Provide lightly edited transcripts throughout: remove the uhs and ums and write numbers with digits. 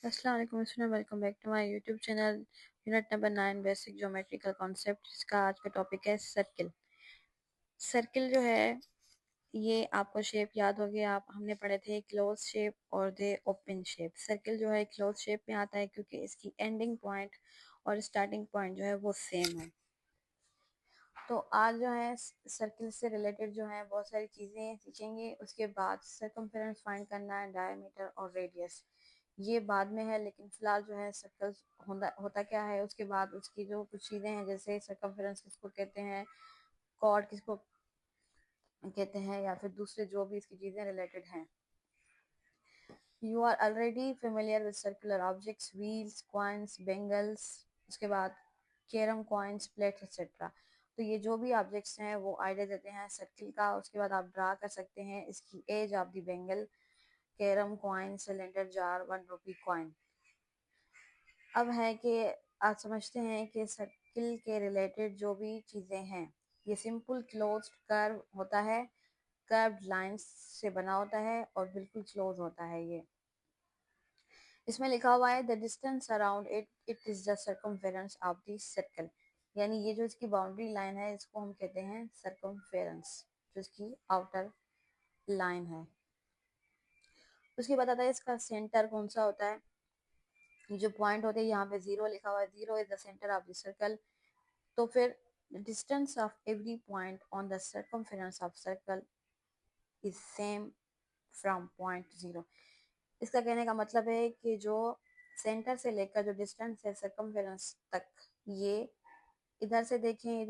अस्सलाम वालेकुम student, welcome back to my YouTube channel. Unit number 9 basic geometrical concept, जिसका आज का टॉपिक है सर्किल। सर्किल जो है ये आपको शेप याद होगी, आप हमने पढ़े थे क्लोज शेप और दे ओपन शेप। सर्किल जो है क्लोज शेप में आता है क्योंकि इसकी एंडिंग पॉइंट और स्टार्टिंग पॉइंट जो है वो सेम है। तो आज जो है सर्किल से रिलेटेड जो है बहुत सारी चीज़ें सीखेंगे। उसके बाद सर्कमफेरेंस फाइंड करना है, डायमीटर और रेडियस ये बाद में है, लेकिन फिलहाल जो है सर्कल होता क्या है। उसके बाद उसकी जो कुछ चीज़ें हैं, जैसे सर्कमफेरेंस किसको कहते हैं, कॉर्ड किसको कहते हैं, या फिर दूसरे जो भी इसकी चीज़ें रिलेटेड हैं। You are already familiar with circular objects, wheels, coins, bangles. उसके बाद कैरम कॉइन्स, प्लेट्स एक्सेट्रा। तो ये जो भी ऑब्जेक्ट्स हैं वो आइडिया देते हैं सर्किल का। उसके बाद आप ड्रा कर सकते हैं इसकी edge of the bangle, carrom coin, cylinder, jar, 1 rupee coin. अब है कि आप समझते हैं कि सर्किल के रिलेटेड जो भी चीज़ें हैं, ये सिंपल क्लोज्ड कर्व होता है, कर्व्ड लाइंस से बना होता है और बिल्कुल क्लोज होता है। ये इसमें लिखा हुआ है the distance around it it is the circumference of the circle. यानी ये जो इसकी बाउंड्री लाइन है इसको हम कहते हैं सर्कमफेरेंस, जो इसकी आउटर लाइन है। उसके बाद आता है इसका सेंटर कौन सा होता है। जो पॉइंट होते हैं यहाँ पे 0 लिखा हुआ है, 0 is the centre of the circle. तो फिर distance of every point on the circumference of circle is same from point 0। इसका कहने का मतलब है कि जो सेंटर से लेकर जो डिस्टेंस है सर्कमफेरेंस तक, ये इधर से देखें,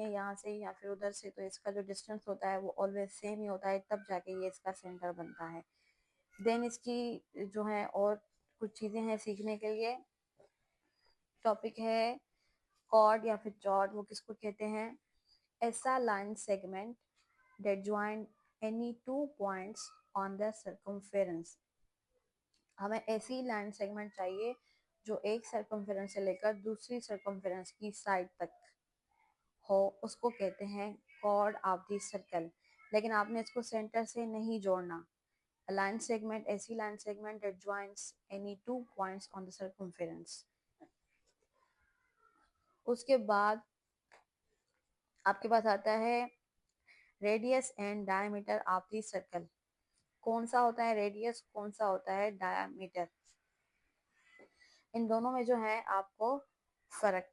यहाँ से या फिर उधर से, तो इसका जो डिस्टेंस होता है वो ऑलवेज सेम ही होता है, तब जाके ये इसका सेंटर बनता है। देन इसकी जो है और कुछ चीज़ें हैं सीखने के लिए। टॉपिक है कॉर्ड या फिर चॉर्ड, वो किसको कहते हैं। ऐसा line segment that join any two points on the circumference। हमें ऐसी लाइन सेगमेंट चाहिए जो एक सर्कमफेरेंस से लेकर दूसरी सर्कमफेरेंस की साइड तक हो, उसको कहते हैं कॉर्ड ऑफ द सर्कल। लेकिन आपने इसको सेंटर से नहीं जोड़ना। लाइन सेगमेंट, ऐसी line segment that joins any two points on the circumference। उसके बाद आपके पास आता है radius and diameter of the circle. कौन सा होता है रेडियस, कौन सा होता है डायमीटर, इन दोनों में जो है आपको फर्क।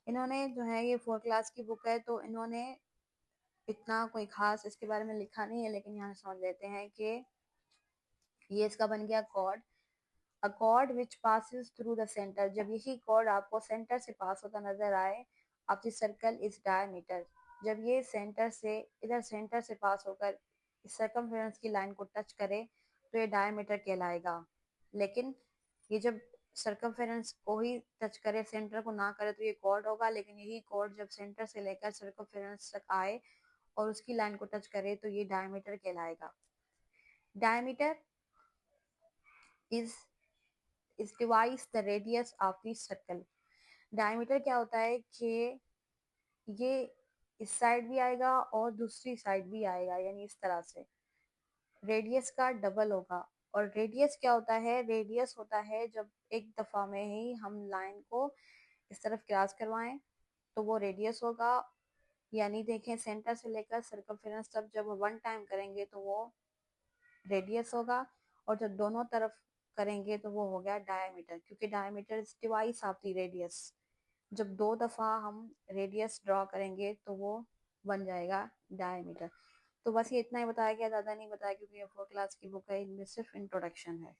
इन्होंने जो है ये 4 क्लास की बुक है, तो इन्होंने इतना कोई खास इसके बारे में लिखा नहीं है, लेकिन यहाँ समझ लेते हैं कि ये इसका बन गया chord. A chord which passes through the centre, जब यही कॉर्ड आपको सेंटर से पास होता नजर आए, of the circle is diameter. जब ये सेंटर से इधर सेंटर से पास होकर इस सर्कमफेरेंस की लाइन को टच करे तो ये डायमीटर कहलाएगा। लेकिन ये जब सर्कमफेरेंस को ही टच करे, सेंटर को ना करे, तो ये कॉर्ड होगा। लेकिन यही कॉर्ड जब सेंटर से लेकर सर्कमफेरेंस तक आए और उसकी लाइन को टच करे तो ये डायमीटर कहलाएगा। Diameter is is device the radius of the circle. Diameter क्या होता है कि ये इस साइड भी आएगा और दूसरी साइड भी आएगा, यानी इस तरह से रेडियस का डबल होगा। और रेडियस क्या होता है, रेडियस होता है जब एक दफा में ही हम लाइन को इस तरफ क्रॉस करवाएं तो वो रेडियस होगा। यानी देखें सेंटर से लेकर सर्कमफेरेंस तक जब 1 टाइम करेंगे तो वो रेडियस होगा, और जब दोनों तरफ करेंगे तो वो हो गया डायमीटर, क्योंकि diameter is device of the radius. जब 2 दफा हम रेडियस ड्रॉ करेंगे तो वो बन जाएगा डायमीटर। तो बस ये इतना ही बताया गया, ज़्यादा नहीं बताया, क्योंकि ये 4 क्लास की बुक है, इनमें सिर्फ इंट्रोडक्शन है।